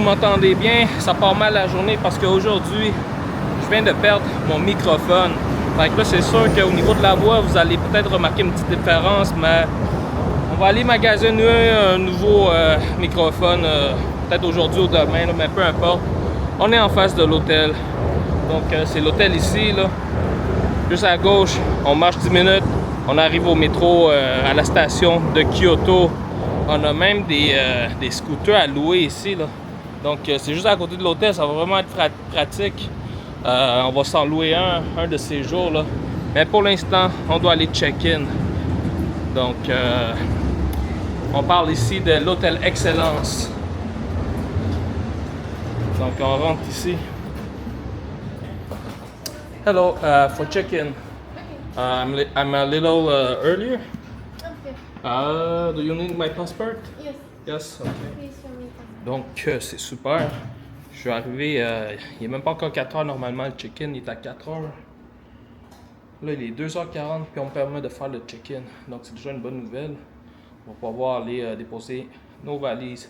m'entendez bien, ça part mal la journée parce qu'aujourd'hui, je viens de perdre mon microphone. Fait que là, c'est sûr qu'au niveau de la voix, vous allez peut-être remarquer une petite différence, mais on va aller magasiner un nouveau microphone, peut-être aujourd'hui ou demain, là, mais peu importe. On est en face de l'hôtel. Donc, c'est l'hôtel ici, là. Juste à gauche, on marche 10 minutes, on arrive au métro à la station de Kyoto. On a même des scooters à louer ici, là. Donc, c'est juste à côté de l'hôtel, ça va vraiment être pratique. On va s'en louer un de ces jours, là. Mais pour l'instant, on doit aller check-in. Donc, on parle ici de l'hôtel Excellence. Donc, on rentre ici. Hello, for check-in. I'm a little earlier. Okay. Do you need my passport? Yes. Yes, okay. Please show me some. Donc, c'est super. Je suis arrivé, il n'est même pas encore 4 heures normalement, le check-in il est à 4 heures. Là, il est 2h40, puis on me permet de faire le check-in. Donc, c'est déjà une bonne nouvelle. On va pouvoir aller déposer nos valises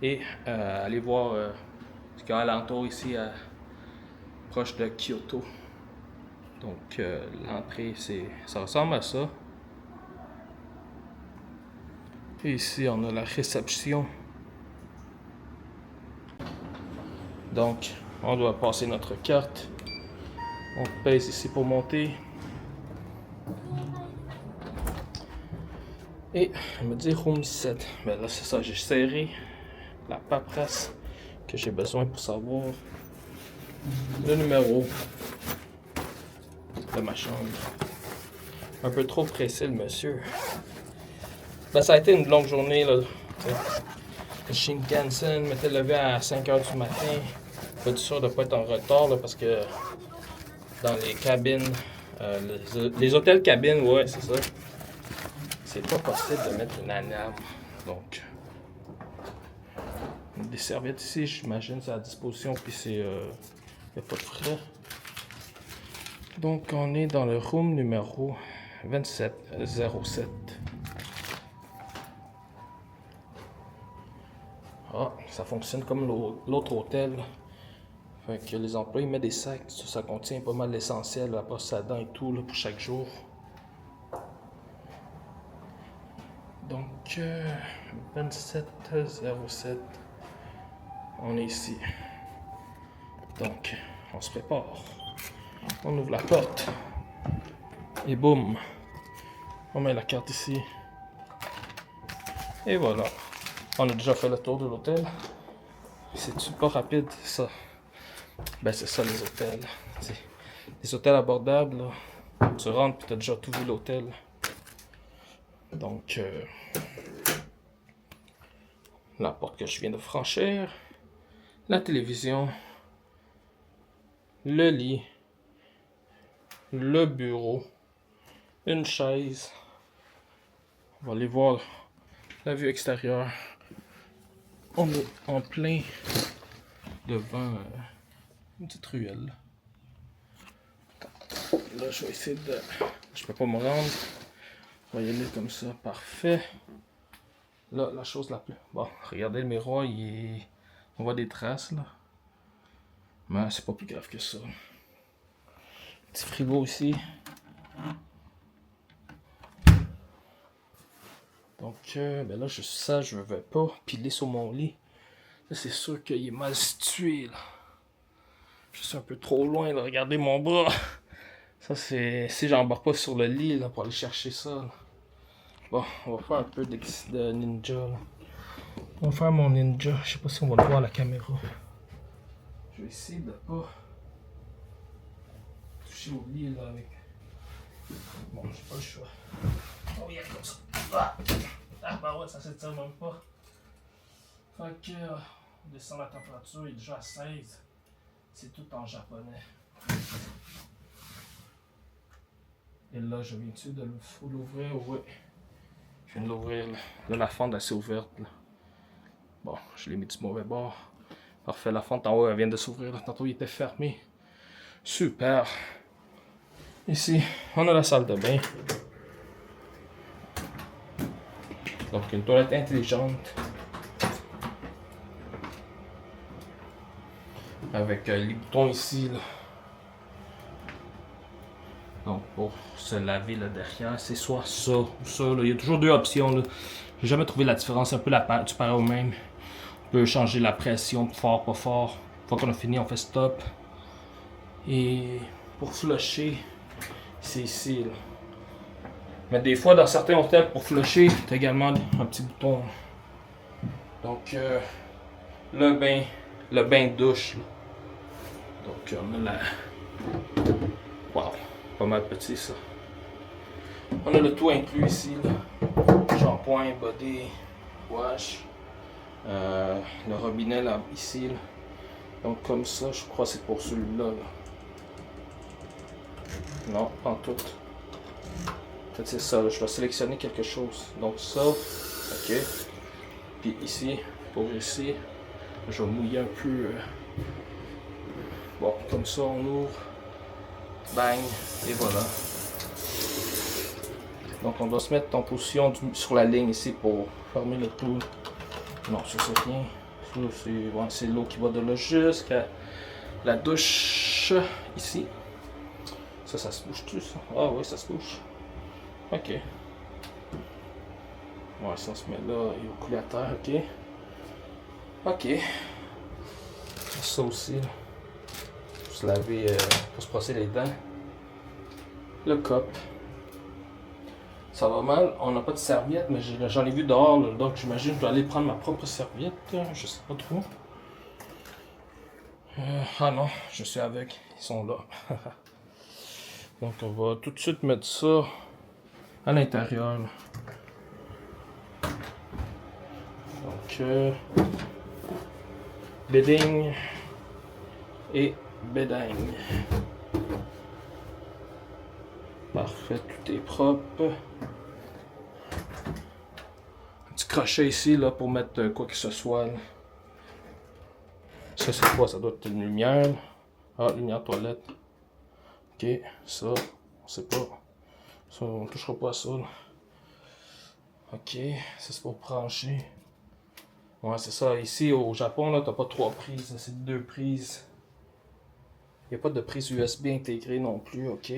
et aller voir ce qu'il y a alentour ici, proche de Kyoto. Donc, l'entrée, ça ressemble à ça. Et ici, on a la réception. Donc, on doit passer notre carte. On pèse ici pour monter. Et elle me dit room 7. Ben là, c'est ça, j'ai serré la paperasse que j'ai besoin pour savoir le numéro de ma chambre. Un peu trop pressé, le monsieur. Ben, ça a été une longue journée, là. Le Shinkansen m'était levé à 5 h du matin. Pas sûr de ne pas être en retard, là, parce que dans les cabines, les hôtels cabines, ouais, c'est ça. C'est pas possible de mettre une alarme. Donc, des serviettes ici, j'imagine, c'est à disposition, puis c'est. Il n'y a pas de frais. Donc, on est dans le room numéro 2707. Ah, ça fonctionne comme l'autre hôtel. Fait que les employés mettent des sacs, ça contient pas mal l'essentiel, la brosse à dents et tout là, pour chaque jour. Donc, 2707, on est ici. Donc, on se prépare. On ouvre la porte. Et boum, on met la carte ici. Et voilà. On a déjà fait le tour de l'hôtel. C'est-tu pas rapide, ça? Ben, c'est ça, les hôtels. T'sais, les hôtels abordables, là. Tu rentres et tu as déjà tout vu l'hôtel. Donc, la porte que je viens de franchir, la télévision, le lit, le bureau, une chaise. On va aller voir la vue extérieure. On est en plein devant une petite ruelle. Là, je vais essayer de... Je peux pas me rendre. On va y aller comme ça. Parfait. Là, la chose la plus... Bon, regardez le miroir, on voit des traces, là. Mais c'est pas plus grave que ça. Petit frigo ici. Donc, ben là, je ne vais pas piler sur mon lit. Là, c'est sûr qu'il est mal situé, là. Je suis un peu trop loin, là. Regardez mon bras. Ça, c'est... Si j'embarque pas sur le lit, là, pour aller chercher ça, là. Bon, on va faire un peu de ninja, là. On va faire mon ninja. Je sais pas si on va le voir à la caméra. Je vais essayer de pas toucher au lit, là, avec... Bon, j'ai pas le choix. On va y aller comme ça. Ah bah ouais, ça s'étire même pas. Fait que on descend la température, il est déjà à 16. C'est tout en japonais. Et là, je viens-tu de l'ouvrir? Oui. Je viens de l'ouvrir. Là, la fente est assez ouverte. Là. Bon, je l'ai mis du mauvais bord. Parfait, la fente en haut, elle vient de s'ouvrir. Tantôt, il était fermé. Super. Ici, on a la salle de bain. Donc, une toilette intelligente. avec les boutons ici. Là. Donc pour se laver là derrière, c'est soit ça ou ça. Là. Il y a toujours deux options. Là. J'ai jamais trouvé la différence. Un peu du pareil au même. On peut changer la pression, fort, pas fort. Une fois qu'on a fini, on fait stop. Et pour flusher, c'est ici. Là. Mais des fois, dans certains hôtels, pour flusher, tu as également un petit bouton. Donc, le bain douche. Là. Donc, on a la. Wow, pas mal petit ça. On a le tout inclus ici. Shampoing, body, wash. Le robinet là, ici. Là. Donc, comme ça, je crois que c'est pour celui-là. Là. Non, pas en tout. Peut-être c'est ça, là. Je dois sélectionner quelque chose. Donc ça, ok. Puis ici, pour ici, je vais mouiller un peu. Bon, comme ça, on ouvre. Bang, et voilà. Donc on doit se mettre en position sur la ligne ici pour fermer le tout. Non, ça c'est rien. C'est l'eau qui va de là jusqu'à la douche ici. Ça se bouge-tu ça? Ah oui, ça se bouge. Ok. Ouais, ça on se met là et au couliateur, ok. Ok. Ça aussi, là. Pour se laver, pour se brosser les dents. Le cop. Ça va mal, on n'a pas de serviette, mais j'en ai vu dehors, là, donc j'imagine que je dois aller prendre ma propre serviette, je sais pas trop. Ah non, je suis avec, ils sont là. Donc on va tout de suite mettre ça à l'intérieur. Donc bedding et bedding. Parfait, tout est propre. Un petit crochet ici là, pour mettre quoi que ce soit. Là. Ça c'est quoi? Ça doit être une lumière. Ah, lumière toilette. Ok, ça, on sait pas. Ça, on touchera pas à ça. Là. Ok, ça c'est pour brancher. Ouais, c'est ça. Ici au Japon, là, t'as pas 3 prises, c'est 2 prises. Il n'y a pas de prise USB intégrée non plus, ok.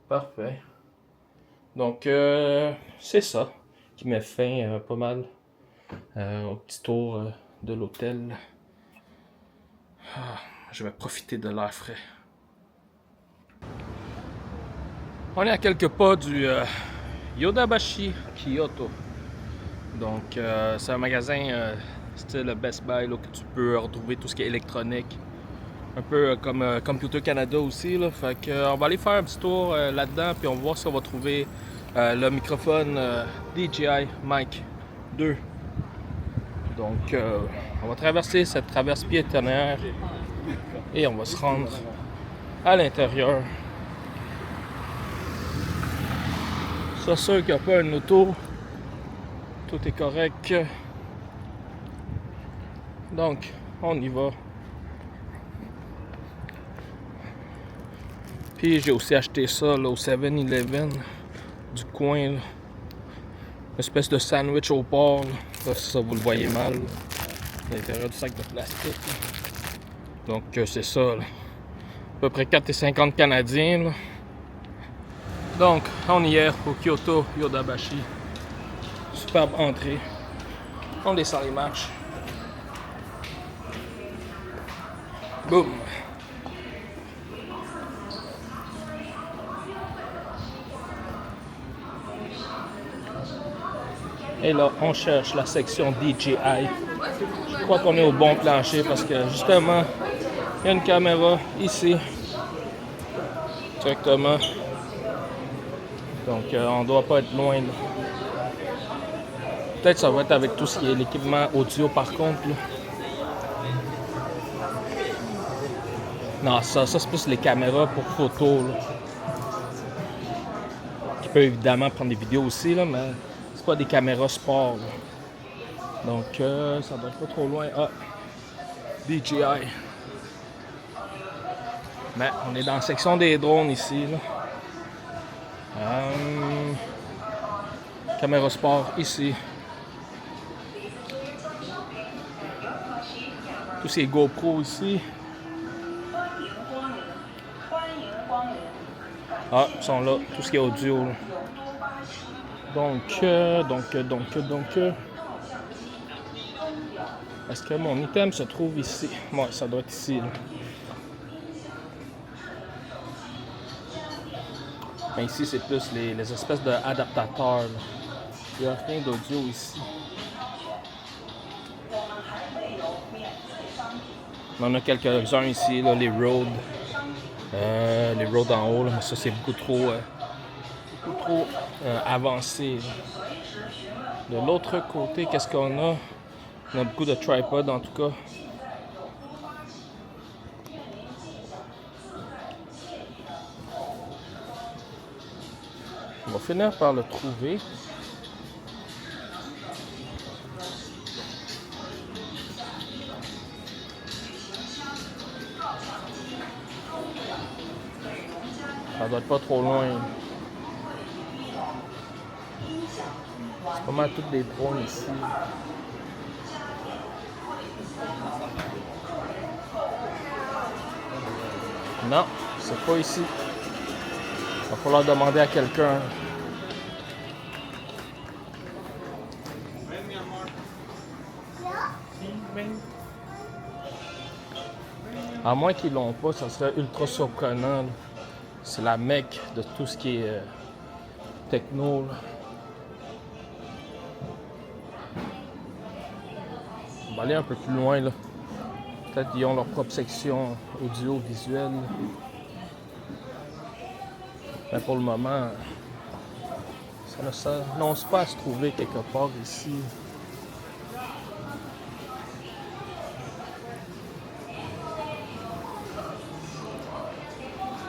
Parfait. Donc, c'est ça qui met fin pas mal au petit tour de l'hôtel. Je vais profiter de l'air frais. On est à quelques pas du Yodobashi Kyoto. Donc, c'est un magasin style Best Buy là, que tu peux retrouver tout ce qui est électronique. Un peu comme Computer Canada aussi. Là. Fait que, on va aller faire un petit tour là-dedans, puis on va voir si on va trouver le microphone DJI Mic 2. Donc, on va traverser cette traverse piétonnière et on va se rendre à l'intérieur. C'est sûr qu'il n'y a pas une auto. Tout est correct. Donc, on y va. Puis j'ai aussi acheté ça là, au 7-Eleven du coin. Là. Une espèce de sandwich au porc. Là, ça, vous le voyez mal. Là. À l'intérieur du sac de plastique. Là. Donc c'est ça. Là. À peu près 4,50 canadiens. Là. Donc on y est au Kyoto Yodobashi. Superbe entrée. On descend les marches. Boum! Et là, on cherche la section DJI. Je crois qu'on est au bon plancher parce que justement, il y a une caméra ici. Directement. Donc, on doit pas être loin. Là. Peut-être ça va être avec tout ce qui est l'équipement audio par contre. Là. Non, ça c'est plus les caméras pour photo. Là. Qui peut évidemment prendre des vidéos aussi, là, mais c'est pas des caméras sport. Là. Donc, ça doit être pas trop loin. Ah, DJI. Mais on est dans la section des drones ici. Là. Caméra sport ici. Tous ces GoPro ici. Ah, ils sont là, tout ce qui est audio. Là. Donc, est-ce que mon item se trouve ici? Bon, ça doit être ici. Là. Mais ici, c'est plus les espèces d'adaptateurs. Il n'y a rien d'audio ici. On en a quelques-uns ici, là, les Rode. Les Rode en haut, là, mais ça, c'est beaucoup trop avancé. Là. De l'autre côté, qu'est-ce qu'on a? On a beaucoup de tripods, en tout cas. On va finir par le trouver. Ça doit être pas trop loin. C'est pas mal toutes des drones ici. Non, c'est pas ici. Il va falloir demander à quelqu'un. À moins qu'ils l'ont pas, ça serait ultra surprenant. Là. C'est la mecque de tout ce qui est techno. Là. On va aller un peu plus loin. Là. Peut-être qu'ils ont leur propre section audio-visuelle. Mais pour le moment, ça n'ose pas à se trouver quelque part ici.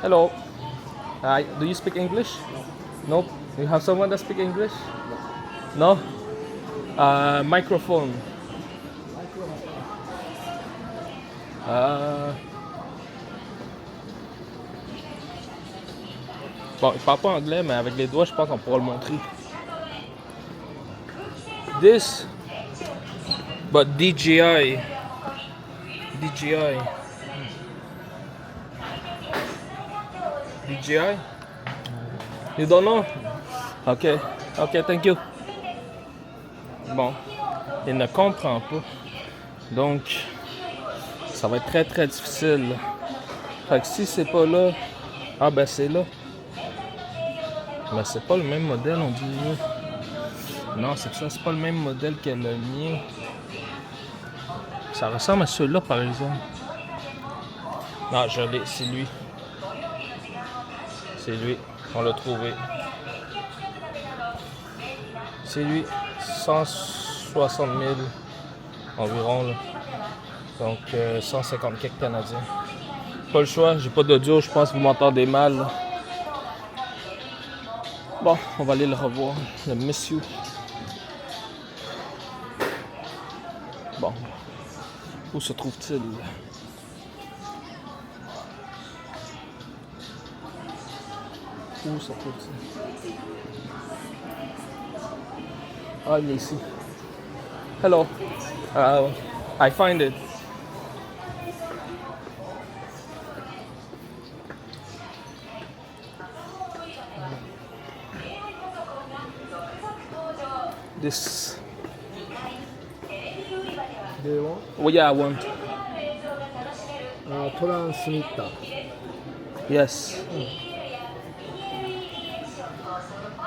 Hello. Hi. Do you speak English? No. Nope. You have someone that speak English? No. Microphone. Bon, il parle pas anglais, mais avec les doigts, je pense qu'on pourra le montrer. This, but DJI. DJI. DJI? You don't know? Ok, ok, thank you. Bon, il ne comprend pas. Donc, ça va être très très difficile. Fait que si c'est pas là, ah ben c'est là. Mais c'est pas le même modèle, on dit. Non, c'est ça, c'est pas le même modèle que le mien. Ça ressemble à celui-là par exemple. Non, je l'ai, c'est lui. C'est lui, on l'a trouvé. C'est lui, 160 000 environ, là. Donc 150 quelques canadiens. Pas le choix, j'ai pas d'audio, je pense que vous m'entendez mal. Là. Bon, on va aller le revoir, le monsieur. Bon, où se trouve-t-il? Où se trouve-t-il? Ah, il est ici. Hello. I find it. This. Do you want? Oh yeah, I want. Transmitter. Yes.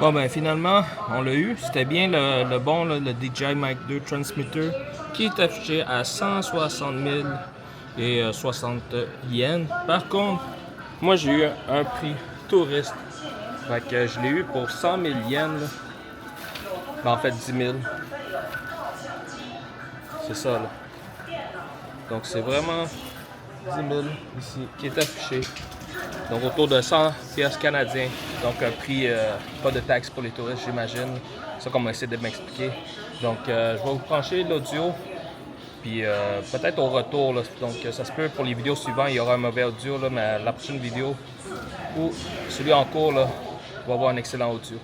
Bon ben finalement, on l'a eu. C'était bien le bon, là, le DJI Mic 2 Transmitter qui est affiché à 160 000 et 60 yens. Par contre, moi j'ai eu un prix touriste. Fait que je l'ai eu pour 100 000 yens. Là. Ben, en fait 10 000. C'est ça là. Donc c'est vraiment 10 000 ici qui est affiché. Donc autour de 100 pièces canadiens. Donc un prix, pas de taxes pour les touristes j'imagine. C'est ça qu'on va essayer de m'expliquer. Donc je vais vous brancher l'audio. Puis peut-être au retour. Là. Donc ça se peut pour les vidéos suivantes, il y aura un mauvais audio. Là, mais la prochaine vidéo ou celui en cours là, va avoir un excellent audio.